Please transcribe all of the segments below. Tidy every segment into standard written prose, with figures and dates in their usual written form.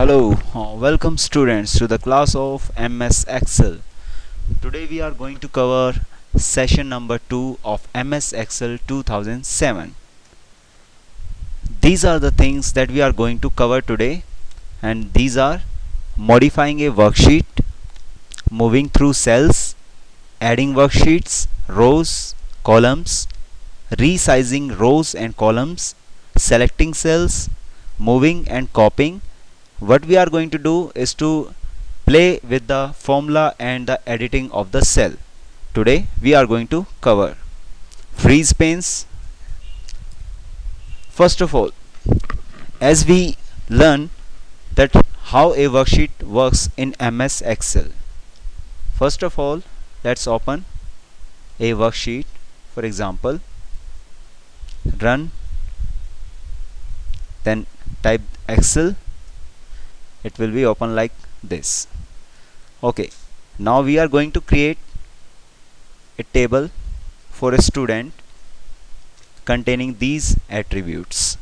Hello, welcome students to the class of MS Excel. Today we are going to cover session number 2 of MS Excel 2007. These are the things that we are going to cover today, and these are modifying a worksheet, moving through cells, adding worksheets, rows, columns, resizing rows and columns, selecting cells, moving and copying. What we are going to do is to play with the formula and the editing of the cell. Today we are going to cover freeze panes. First of all, as we learn that how a worksheet works in MS Excel. First of all, let's open a worksheet. For example, run, then type Excel. It will be open like this. Okay, now we are going to create a table for a student containing these attributes: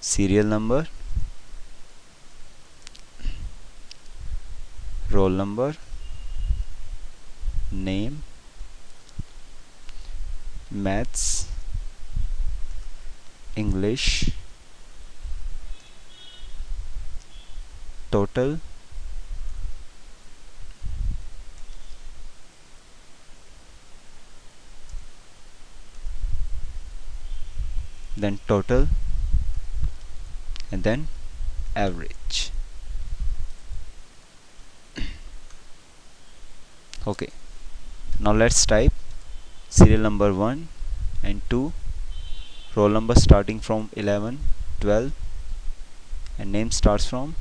serial number, roll number, name, maths, English, total, then total, and then average. Okay, now let's type serial number 1 and 2, roll number starting from 11, 12, and name starts from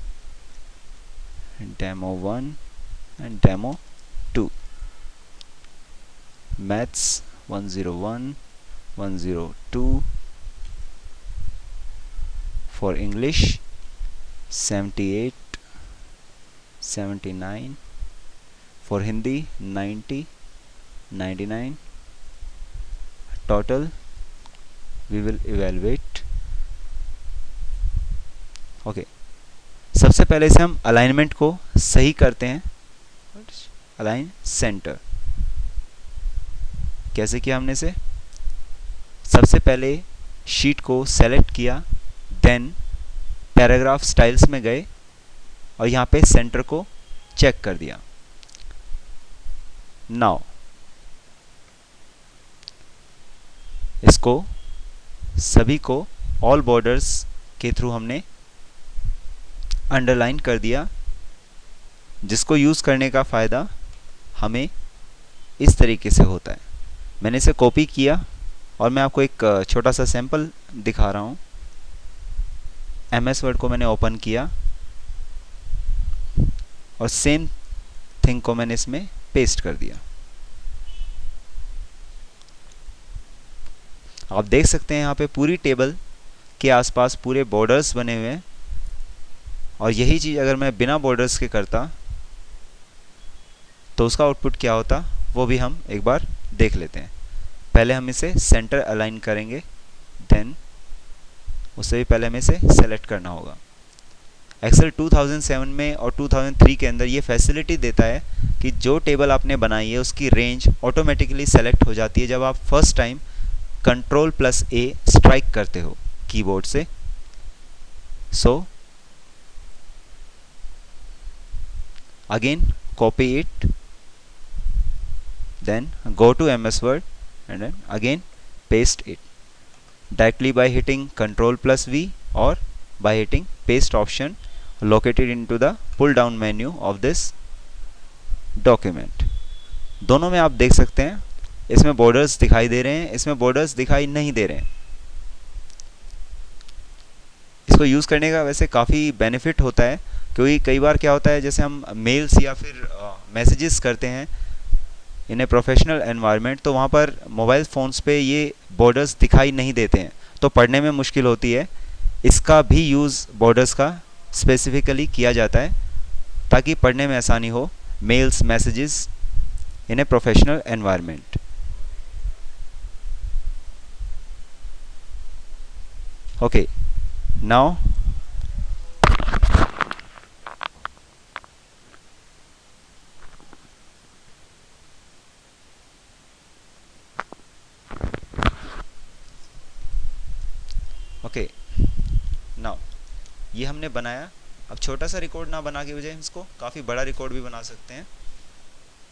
demo 1 and demo 2, maths 101, 102, for English 78, 79, for Hindi 90, 99, total we will evaluate. Okay, सबसे पहले से हम alignment को सही करते हैं. Align centre कैसे किया हमने से? सबसे पहले शीट को सेलेक्ट किया, देन पैराग्राफ स्टाइल्स में गए और यहाँ पे सेंटर को चेक कर दिया. नाउ इसको सभी को ऑल बॉर्डर्स के थ्रू हमने अंडरलाइन कर दिया, जिसको यूज़ करने का फ़ायदा हमें इस तरीके से होता है. मैंने इसे कॉपी किया और मैं आपको एक छोटा सा सैंपल दिखा रहा हूँ. MS वर्ड को मैंने ओपन किया और सेम थिंग को मैंने इसमें पेस्ट कर दिया. आप देख सकते हैं यहाँ पे पूरी टेबल के आसपास पूरे बॉर्डर्स बने हुए हैं, और यही चीज़ अगर मैं बिना बॉर्डर्स के करता तो उसका आउटपुट क्या होता वो भी हम एक बार देख लेते हैं. पहले हम इसे सेंटर अलाइन करेंगे, देन उससे भी पहले हमें इसे सेलेक्ट करना होगा. एक्सेल 2007 में और 2003 के अंदर ये फैसिलिटी देता है कि जो टेबल आपने बनाई है उसकी रेंज ऑटोमेटिकली सेलेक्ट हो जाती है जब आप फर्स्ट टाइम Ctrl+A स्ट्राइक करते हो कीबोर्ड से. सो again copy it, then go to MS Word and then again paste it directly by hitting Ctrl+V or by hitting paste option located into the pull down menu of this document. दोनों में आप देख सकते हैं इसमें borders दिखाई दे रहे हैं, इसमें बॉर्डर्स दिखाई नहीं दे रहे हैं. इसको यूज़ करने का वैसे काफ़ी बेनिफिट होता है, क्योंकि कई बार क्या होता है जैसे हम मेल्स या फिर मैसेजेस करते हैं इन ए प्रोफेशनल एनवायरनमेंट, तो वहाँ पर मोबाइल फ़ोन्स पे ये बॉर्डर्स दिखाई नहीं देते हैं तो पढ़ने में मुश्किल होती है. इसका भी यूज़ बॉर्डर्स का स्पेसिफिकली किया जाता है ताकि पढ़ने में आसानी हो, mails messages in a professional environment. Okay, now ये हमने बनाया। अब छोटा सा रिकॉर्ड ना बना के बजाय इसको काफ़ी बड़ा रिकॉर्ड भी बना सकते हैं।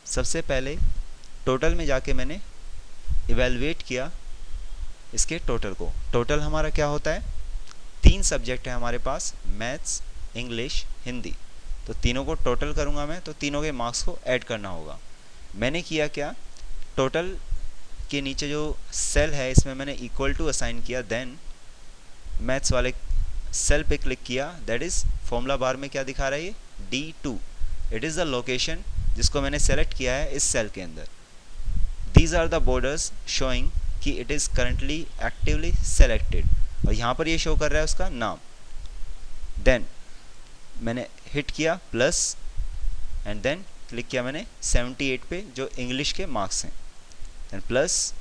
सबसे पहले टोटल में जाके मैंने इवेलुएट किया इसके टोटल को। टोटल हमारा क्या होता है, 3 सब्जेक्ट है हमारे पास, मैथ्स, इंग्लिश, हिंदी। तो तीनों को टोटल करूँगा मैं, तो तीनों के मार्क्स को ऐड करना होगा। मैंने किया क्या, टोटल के नीचे जो सेल है इसमें मैंने इक्वल टू असाइन किया, देन मैथ्स वाले सेल पे क्लिक किया, दैट इज़ फॉर्मूला बार में क्या दिखा रहा है ये, D2। It is the location जिसको मैंने सेलेक्ट किया है इस सेल के अंदर। These are the borders showing कि it is currently actively selected, और यहाँ पर ये शो कर रहा है उसका नाम। देन मैंने हिट किया प्लस एंड देन क्लिक किया मैंने 78 पे जो इंग्लिश के मार्क्स हैं, then plus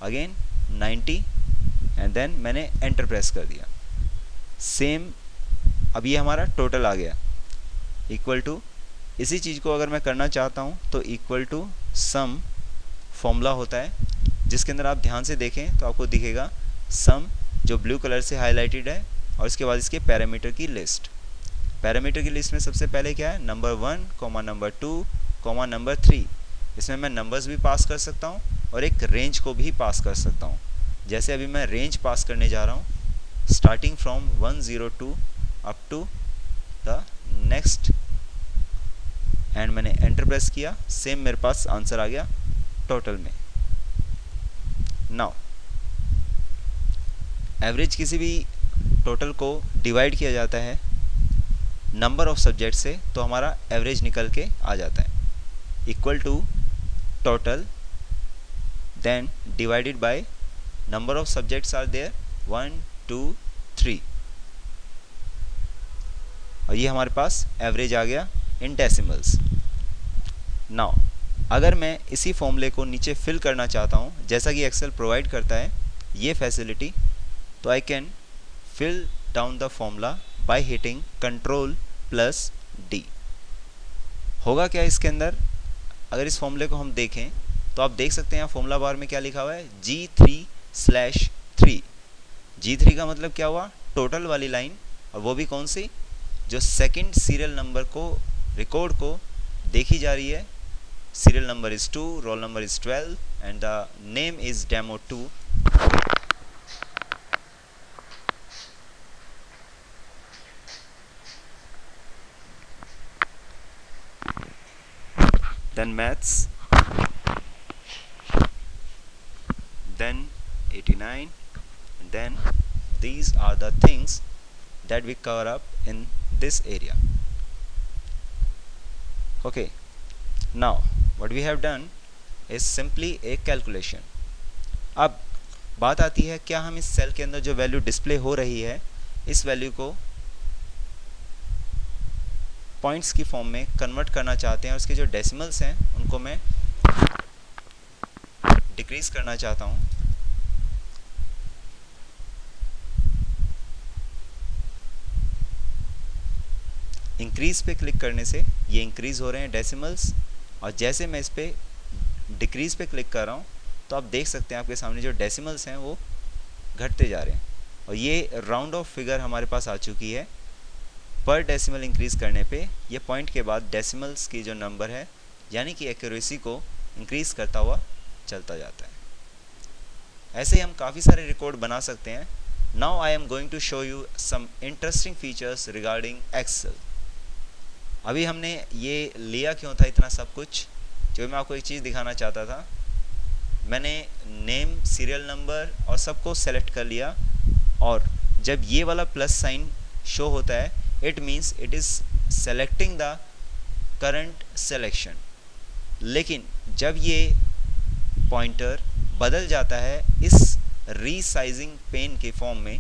again 90 and then मैंने एंटर प्रेस कर दिया। सेम अब ये हमारा टोटल आ गया इक्वल टू, इसी चीज़ को अगर मैं करना चाहता हूँ तो इक्वल टू सम फॉर्मूला होता है जिसके अंदर आप ध्यान से देखें तो आपको दिखेगा सम जो ब्लू कलर से हाईलाइटेड है, और इसके बाद इसके पैरामीटर की लिस्ट। पैरामीटर की लिस्ट में सबसे पहले क्या है, नंबर 1, नंबर 2, नंबर 3। इसमें मैं नंबर्स भी पास कर सकता हूँ और एक रेंज को भी पास कर सकता हूँ। जैसे अभी मैं रेंज पास करने जा रहा हूँ, starting from 102 up to the next, and मैंने एंटर प्रेस किया, सेम मेरे पास आंसर आ गया टोटल में। नाउ एवरेज किसी भी टोटल को डिवाइड किया जाता है नंबर ऑफ सब्जेक्ट से, तो हमारा एवरेज निकल के आ जाता है equal to total then divided by number of subjects are there 1 2 3, और ये हमारे पास एवरेज आ गया इन डेसिमल्स। नाउ अगर मैं इसी फॉर्मूले को नीचे फिल करना चाहता हूँ, जैसा कि एक्सेल प्रोवाइड करता है ये फैसिलिटी, तो I can fill down the formula by hitting Ctrl+D। होगा क्या इसके अंदर, अगर इस फॉर्मूले को हम देखें तो आप देख सकते हैं यहाँ फॉर्मूला बार में क्या लिखा हुआ है, G3/3। G3 का मतलब क्या हुआ, टोटल वाली लाइन, और वो भी कौन सी, जो सेकंड सीरियल नंबर को रिकॉर्ड को देखी जा रही है। Serial number is 2, roll number is 12 and the name is Demo2। then maths, then 89, and then these are the things that we cover up in this area. Okay, now what we have done is simply a calculation. अब बात आती है, क्या हम इस cell के अंदर जो वैल्यू डिस्प्ले हो रही है इस वैल्यू को पॉइंट्स की फॉर्म में कन्वर्ट करना चाहते हैं, और उसके जो डेसिमल्स हैं उनको मैं डिक्रीज करना चाहता हूँ। इंक्रीज पे क्लिक करने से ये इंक्रीज हो रहे हैं डेसिमल्स, और जैसे मैं इस पे डिक्रीज पे क्लिक कर रहा हूँ तो आप देख सकते हैं आपके सामने जो डेसिमल्स हैं वो घटते जा रहे हैं, और ये राउंड ऑफ फिगर हमारे पास आ चुकी है। पर डेसिमल इंक्रीज करने पे ये पॉइंट के बाद डेसिमल्स की जो नंबर है यानी कि एक्यूरेसी को इंक्रीज करता हुआ चलता जाता है। ऐसे ही हम काफ़ी सारे रिकॉर्ड बना सकते हैं। Now I am going to show you some interesting features regarding Excel. अभी हमने ये लिया क्यों था इतना सब कुछ, जो मैं आपको एक चीज़ दिखाना चाहता था। मैंने नेम, सीरियल नंबर और सबको सेलेक्ट कर लिया, और जब ये वाला प्लस साइन शो होता है it means it is selecting the current selection. लेकिन जब ये पॉइंटर बदल जाता है इस रीसाइजिंग पेन के फॉर्म में,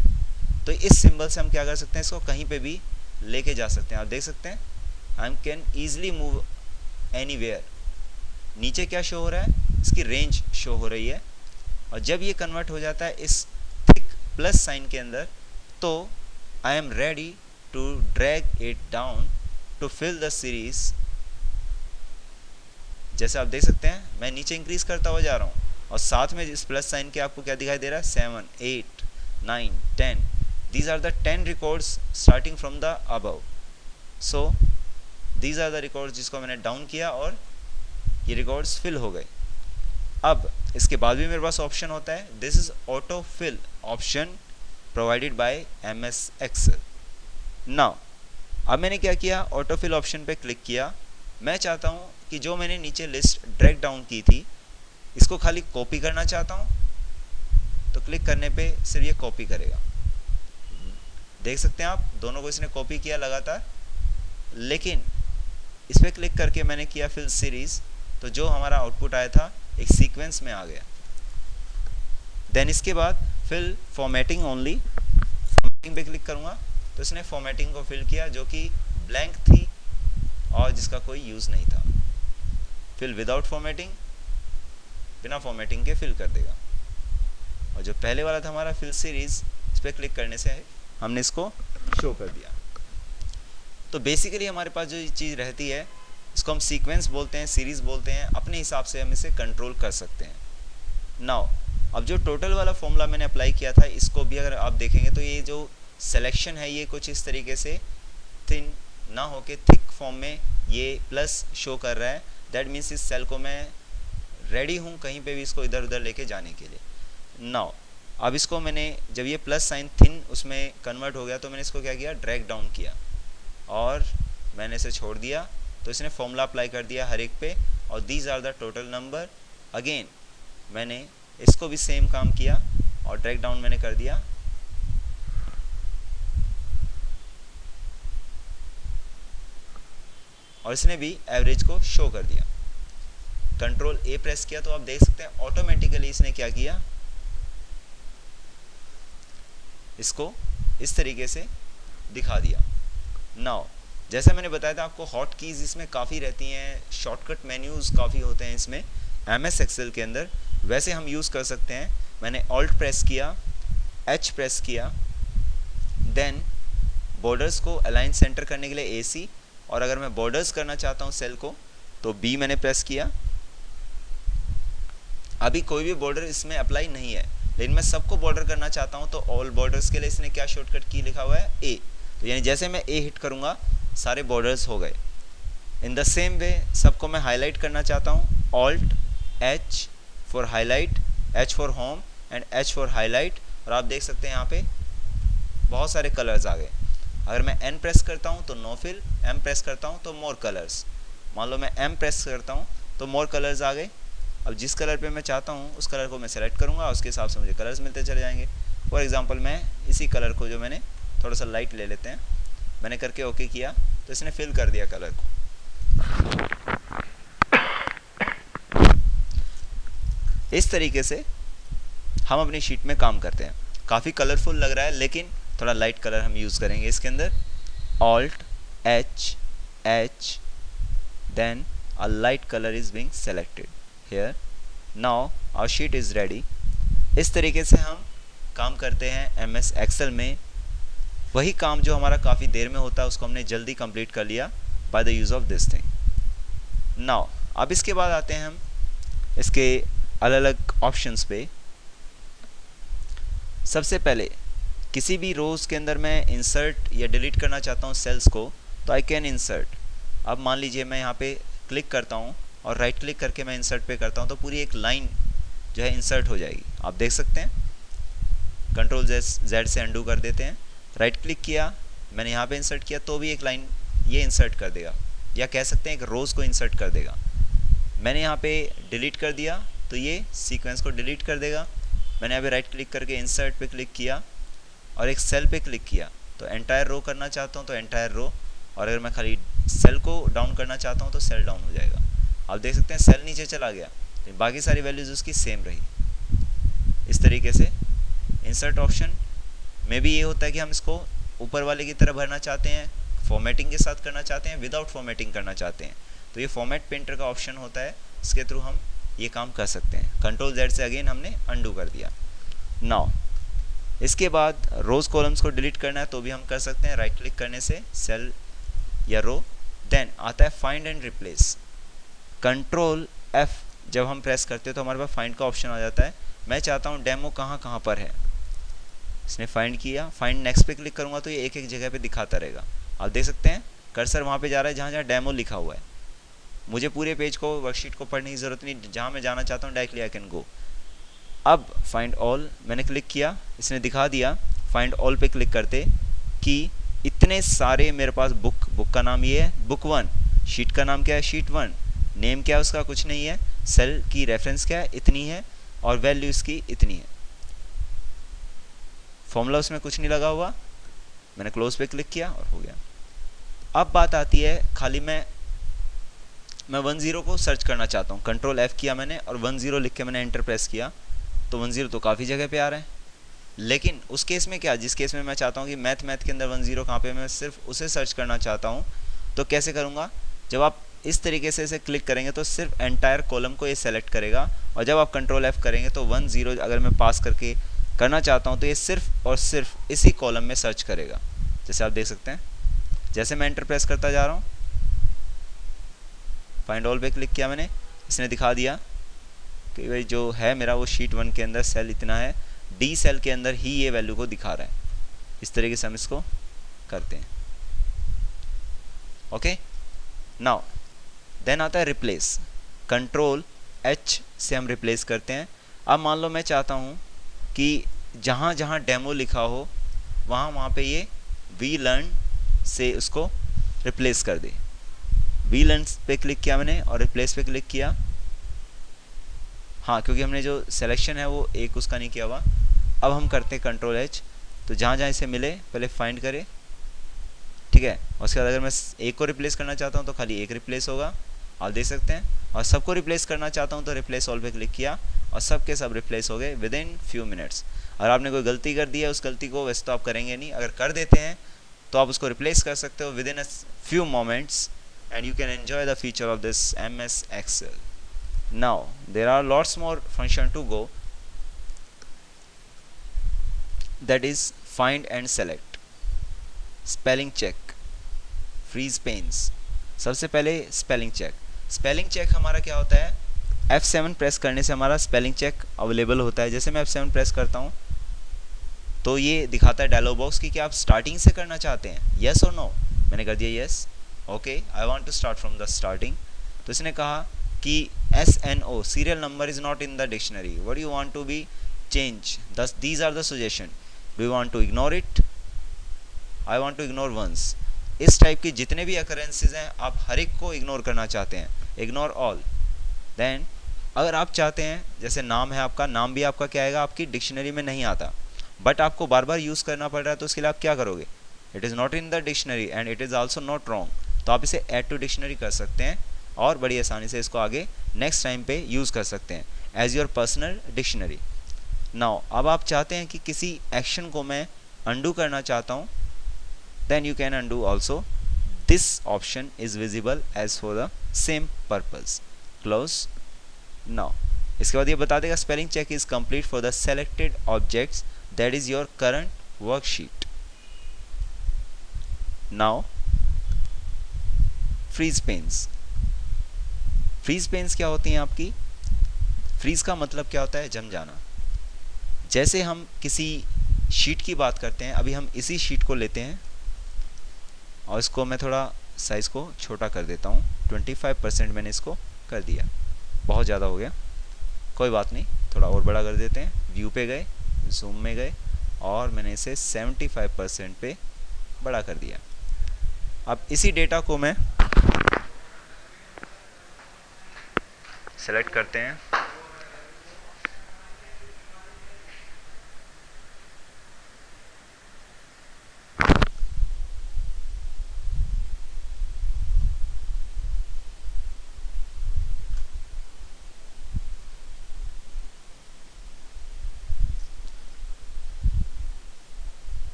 तो इस सिंबल से हम क्या कर सकते हैं, इसको कहीं पे भी लेके जा सकते हैं। आप देख सकते हैं I can easily move anywhere. नीचे क्या शो हो रहा है, इसकी रेंज शो हो रही है, और जब ये कन्वर्ट हो जाता है इस थिक प्लस साइन के अंदर, तो I am ready to drag it down to fill the series। जैसे आप देख सकते हैं मैं नीचे इंक्रीज करता हुआ जा रहा हूँ, और साथ में इस प्लस साइन के आपको क्या दिखाई दे रहा है, 7 8 9 10 these are the 10 records starting from the above. So these are the records जिसको मैंने डाउन किया और ये रिकॉर्ड्स फिल हो गए. अब इसके बाद भी मेरे पास ऑप्शन होता है. This is auto fill option provided by MS Excel. Now अब मैंने क्या किया, ऑटो फिल ऑप्शन पे क्लिक किया. मैं चाहता हूँ कि जो मैंने नीचे लिस्ट ड्रैग डाउन की थी इसको खाली कॉपी करना चाहता हूँ, तो क्लिक करने पे सिर्फ ये कॉपी करेगा. देख सकते हैं आप, दोनों को इसने कॉपी किया लगातार. लेकिन इस पर क्लिक करके मैंने किया फिल सीरीज, तो जो हमारा आउटपुट आया था एक सीक्वेंस में आ गया. देन इसके बाद फिल फॉर्मेटिंग ओनली, फॉर्मेटिंग पे क्लिक करूँगा तो इसने फॉर्मेटिंग को फिल किया जो कि ब्लैंक थी और जिसका कोई यूज़ नहीं था. फिल विदाउट फॉर्मेटिंग, बिना फॉर्मेटिंग के फिल कर देगा. और जो पहले वाला था हमारा फिल सीरीज, इस पर क्लिक करने से हमने इसको शो कर दिया. तो बेसिकली हमारे पास जो चीज़ रहती है इसको हम सीक्वेंस बोलते हैं, सीरीज बोलते हैं. अपने हिसाब से हम इसे कंट्रोल कर सकते हैं. नाउ अब जो टोटल वाला फॉर्मूला मैंने अप्लाई किया था, इसको भी अगर आप देखेंगे तो ये जो सिलेक्शन है ये कुछ इस तरीके से थिन ना होके थिक फॉर्म में ये प्लस शो कर रहा है. दैट मीन्स इस सेल को मैं रेडी हूँ कहीं पे भी इसको इधर उधर लेके जाने के लिए. नाउ अब इसको मैंने जब ये प्लस साइन थिन उसमें कन्वर्ट हो गया तो मैंने इसको क्या किया, ड्रैग डाउन किया और मैंने इसे छोड़ दिया. तो इसने फॉर्मूला अप्लाई कर दिया हर एक पे. और these are the total number. Again मैंने इसको भी सेम काम किया और ड्रैग डाउन मैंने कर दिया. और इसने भी एवरेज को शो कर दिया. कंट्रोल A प्रेस किया तो आप देख सकते हैं ऑटोमेटिकली इसने क्या किया, इसको इस तरीके से दिखा दिया. नाउ जैसे मैंने बताया था आपको हॉट कीज इसमें काफ़ी रहती हैं, शॉर्टकट मेन्यूज़ काफ़ी होते हैं इसमें MS Excel के अंदर. वैसे हम यूज़ कर सकते हैं. मैंने ऑल्ट प्रेस किया, H प्रेस किया, देन बॉर्डर्स को अलाइन सेंटर करने के लिए AC, और अगर मैं बॉर्डर्स करना चाहता हूँ सेल को तो B मैंने प्रेस किया. अभी कोई भी बॉर्डर इसमें अप्लाई नहीं है, लेकिन मैं सबको बॉर्डर करना चाहता हूँ तो ऑल बॉर्डर्स के लिए इसने क्या शॉर्टकट की लिखा हुआ है, A. तो यानी जैसे मैं A हिट करूँगा सारे बॉर्डर्स हो गए. इन द सेम वे सबको मैं हाईलाइट करना चाहता हूँ, alt H for highlight, H for home and H for highlight. और आप देख सकते हैं यहाँ पे बहुत सारे कलर्स आ गए. अगर मैं N प्रेस करता हूँ तो नो फिल, M प्रेस करता हूँ तो मोर कलर्स. मान लो मैं M प्रेस करता हूँ तो मोर कलर्स आ गए. अब जिस कलर पे मैं चाहता हूँ उस कलर को मैं सेलेक्ट करूँगा, उसके हिसाब से मुझे कलर्स मिलते चले जाएंगे. फॉर एग्जांपल मैं इसी कलर को जो मैंने थोड़ा सा लाइट ले लेते हैं, मैंने करके ओके किया तो इसने फिल कर दिया कलर को. इस तरीके से हम अपनी शीट में काम करते हैं. काफ़ी कलरफुल लग रहा है लेकिन थोड़ा लाइट कलर हम यूज़ करेंगे इसके अंदर. Alt H then a light colour is being selected here. Now our sheet is ready. इस तरीके से हम काम करते हैं MS Excel में. वही काम जो हमारा काफ़ी देर में होता है उसको हमने जल्दी कंप्लीट कर लिया by the use of this thing. Now अब इसके बाद आते हैं हम इसके अलग अलग ऑप्शंस पे. सबसे पहले किसी भी रोज़ के अंदर मैं इंसर्ट या डिलीट करना चाहता हूँ सेल्स को, तो आई कैन इंसर्ट. अब मान लीजिए मैं यहाँ पे क्लिक करता हूँ और राइट क्लिक करके मैं इंसर्ट पे करता हूँ तो पूरी एक लाइन जो है इंसर्ट हो जाएगी. आप देख सकते हैं. कंट्रोल Z से अंडू कर देते हैं. राइट क्लिक किया, मैंने यहाँ पे इंसर्ट किया तो भी एक लाइन ये इंसर्ट कर देगा, या कह सकते हैं एक रोज़ को इंसर्ट कर देगा. मैंने यहाँ पे डिलीट कर दिया तो ये सीक्वेंस को डिलीट कर देगा. मैंने यहाँ पे राइट क्लिक करके इंसर्ट पे क्लिक किया और एक सेल पे क्लिक किया तो एंटायर रो करना चाहता हूँ तो एंटायर रो, और अगर मैं खाली सेल को डाउन करना चाहता हूँ तो सेल डाउन हो जाएगा. आप देख सकते हैं सेल नीचे चला गया, तो बाकी सारी वैल्यूज़ उसकी सेम रही. इस तरीके से इंसर्ट ऑप्शन में भी ये होता है कि हम इसको ऊपर वाले की तरह भरना चाहते हैं, फॉर्मेटिंग के साथ करना चाहते हैं, विदाउट फॉर्मेटिंग करना चाहते हैं. तो ये फॉर्मेट पेंटर का ऑप्शन होता है, इसके थ्रू हम ये काम कर सकते हैं. कंट्रोल Z से अगेन हमने अंडू कर दिया. नाउ इसके बाद रोज़ कॉलम्स को डिलीट करना है तो भी हम कर सकते हैं राइट क्लिक करने से सेल या रो. देन आता है find and replace. Control F जब हम प्रेस करते हैं तो हमारे पास फाइंड का ऑप्शन आ जाता है. मैं चाहता हूँ डेमो कहाँ कहाँ पर है. इसने फाइंड किया, फाइंड नेक्स्ट पे क्लिक करूँगा तो ये एक एक जगह पे दिखाता रहेगा। आप देख सकते हैं कर्सर वहाँ पे जा रहा है जहाँ जहाँ डेमो लिखा हुआ है। मुझे पूरे पेज को, वर्कशीट को पढ़ने की ज़रूरत नहीं, जहाँ मैं जाना चाहता हूँ डायरेक्टली आई कैन गो। अब फाइंड ऑल मैंने क्लिक किया, इसने दिखा दिया फाइंड ऑल पे क्लिक करते कि इतने सारे मेरे पास बुक का नाम ये है बुक 1, शीट का नाम क्या है शीट 1, नेम क्या है उसका कुछ नहीं है, सेल की रेफरेंस क्या है इतनी है, और वैल्यू इसकी इतनी है। फॉर्मूला उसमें कुछ नहीं लगा हुआ, मैंने क्लोज पे क्लिक किया और हो गया। अब बात आती है खाली मैं 10 को सर्च करना चाहता हूँ, कंट्रोल F किया मैंने और 10 लिख के मैंने एंटर प्रेस किया तो 10 तो काफ़ी जगह पे आ रहे हैं। लेकिन उस केस में क्या, जिस केस में मैं चाहता हूँ कि मैथ के अंदर 10 कहाँ पे, मैं सिर्फ उसे सर्च करना चाहता हूँ, तो कैसे करूँगा, जब आप इस तरीके से इसे क्लिक करेंगे तो सिर्फ एंटायर कॉलम को ये सेलेक्ट करेगा, और जब आप कंट्रोल F करेंगे तो 10 अगर मैं पास करके करना चाहता हूँ तो ये सिर्फ और सिर्फ इसी कॉलम में सर्च करेगा। जैसे आप देख सकते हैं, जैसे मैं एंटर प्रेस करता जा रहा हूँ, फाइंड ऑल पे क्लिक किया मैंने, इसने दिखा दिया कि भाई जो है मेरा वो शीट 1 के अंदर सेल इतना है, डी सेल के अंदर ही ये वैल्यू को दिखा रहा है। इस तरीके से हम इसको करते हैं। ओके, नाउ देन आता है रिप्लेस, कंट्रोल H से हम रिप्लेस करते हैं। अब मान लो मैं चाहता हूँ कि जहाँ जहाँ डेमो लिखा हो वहाँ पे ये वी लर्न से उसको रिप्लेस कर दे। वी लर्न पे क्लिक किया मैंने और रिप्लेस पे क्लिक किया। हाँ, क्योंकि हमने जो सिलेक्शन है वो एक उसका नहीं किया हुआ। अब हम करते हैं कंट्रोल H, तो जहाँ जहाँ इसे मिले पहले फाइंड करें, ठीक है। और उसके बाद अगर मैं एक को रिप्लेस करना चाहता हूँ तो खाली एक रिप्लेस होगा, आप देख सकते हैं। और सबको रिप्लेस करना चाहता हूँ तो रिप्लेस ऑल पे क्लिक किया और सब के सब रिप्लेस हो गए विद इन फ्यू मिनट्स। अगर आपने कोई गलती कर दी है, उस गलती को वैसे तो आप करेंगे नहीं, अगर कर देते हैं तो आप उसको रिप्लेस कर सकते हो with in a few moments, and you can enjoy the feature of this MS Excel. Now there are lots more function to go, that is find and select, spelling check, freeze panes। सबसे पहले spelling check. Spelling check हमारा क्या होता है, F7 press करने से हमारा spelling check available होता है। जैसे मैं F7 प्रेस करता हूँ तो ये दिखाता है डायलॉग बॉक्स कि क्या आप स्टार्टिंग से करना चाहते हैं, येस और नो। मैंने कर दिया yes, okay I want to start from the starting. तो इसने कहा कि SNO serial number is not in the dictionary, what you want to be change, these are the suggestion, do you want to ignore it, I want to ignore once. इस type की जितने भी अकरेंसेज हैं आप हर एक को इग्नोर करना चाहते हैं, इग्नोर ऑल। देन अगर आप चाहते हैं, जैसे नाम है आपका, नाम भी आपका क्या आएगा, आपकी डिक्शनरी में नहीं आता, बट आपको बार बार यूज़ करना पड़ रहा है, तो उसके लिए आप क्या करोगे, it is not in the dictionary and it is also not wrong, तो आप इसे ऐड टू डिक्शनरी कर सकते हैं और बड़ी आसानी से इसको आगे नेक्स्ट टाइम पे यूज़ कर सकते हैं as your personal dictionary. Now अब आप चाहते हैं कि किसी एक्शन को मैं अंडू करना चाहता हूँ, then you can undo also, this option is visible as for the same purpose, close. Now इसके बाद ये बता देगा spelling check is complete for the selected objects that is your current worksheet. Now freeze panes. Freeze panes क्या होती हैं आपकी, freeze का मतलब क्या होता है, जम जाना। जैसे हम किसी शीट की बात करते हैं, अभी हम इसी शीट को लेते हैं और इसको मैं थोड़ा साइज को छोटा कर देता हूँ, 25% मैंने इसको कर दिया, बहुत ज़्यादा हो गया, कोई बात नहीं, थोड़ा और बड़ा कर देते हैं। व्यू पे गए, जूम में गए और मैंने इसे 75% पे बड़ा कर दिया। अब इसी डेटा को मैं सेलेक्ट करते हैं,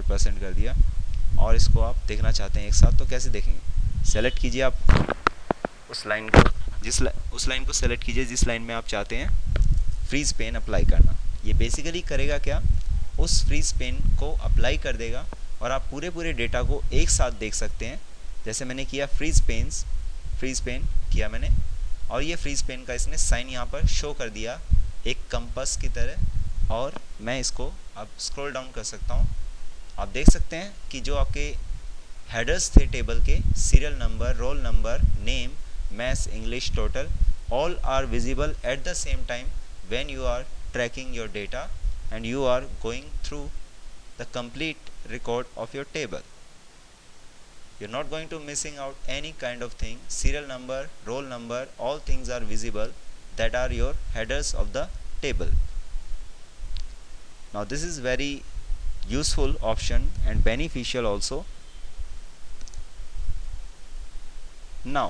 % कर दिया और इसको आप देखना चाहते हैं एक साथ, तो कैसे देखेंगे, सेलेक्ट कीजिए आप उस लाइन को, उस लाइन को सेलेक्ट कीजिए जिस लाइन में आप चाहते हैं फ्रीज पेन अप्लाई करना। ये बेसिकली करेगा क्या, उस फ्रीज पेन को अप्लाई कर देगा और आप पूरे डेटा को एक साथ देख सकते हैं। जैसे मैंने किया फ्रीज पेन किया मैंने, और ये फ्रीज पेन का इसने साइन यहाँ पर शो कर दिया एक कंपास की तरह। और मैं इसको अब स्क्रॉल डाउन कर सकता हूँ। आप देख सकते हैं कि जो आपके हेडर्स थे टेबल के, serial number, roll number, name, maths, English, total, all are visible at the same time when you are tracking your data and you are going through the complete record of your table. You're not going to missing out any kind of thing. Serial number, roll number, all things are visible that are your headers of the table. Now this is very useful option and beneficial also. Now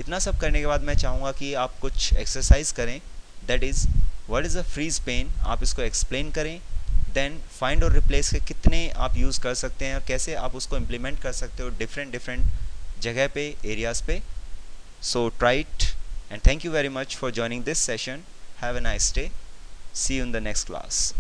इतना सब करने के बाद मैं चाहूँगा कि आप कुछ एक्सरसाइज करें, that is what is a freeze pane, आप इसको एक्सप्लेन करें। देन फाइंड और रिप्लेस के कितने आप यूज़ कर सकते हैं और कैसे आप उसको इम्प्लीमेंट कर सकते हो डिफरेंट जगह पे, एरियाज़ पे। So try it and thank you very much for joining this session. Have a nice day, see you in the next class.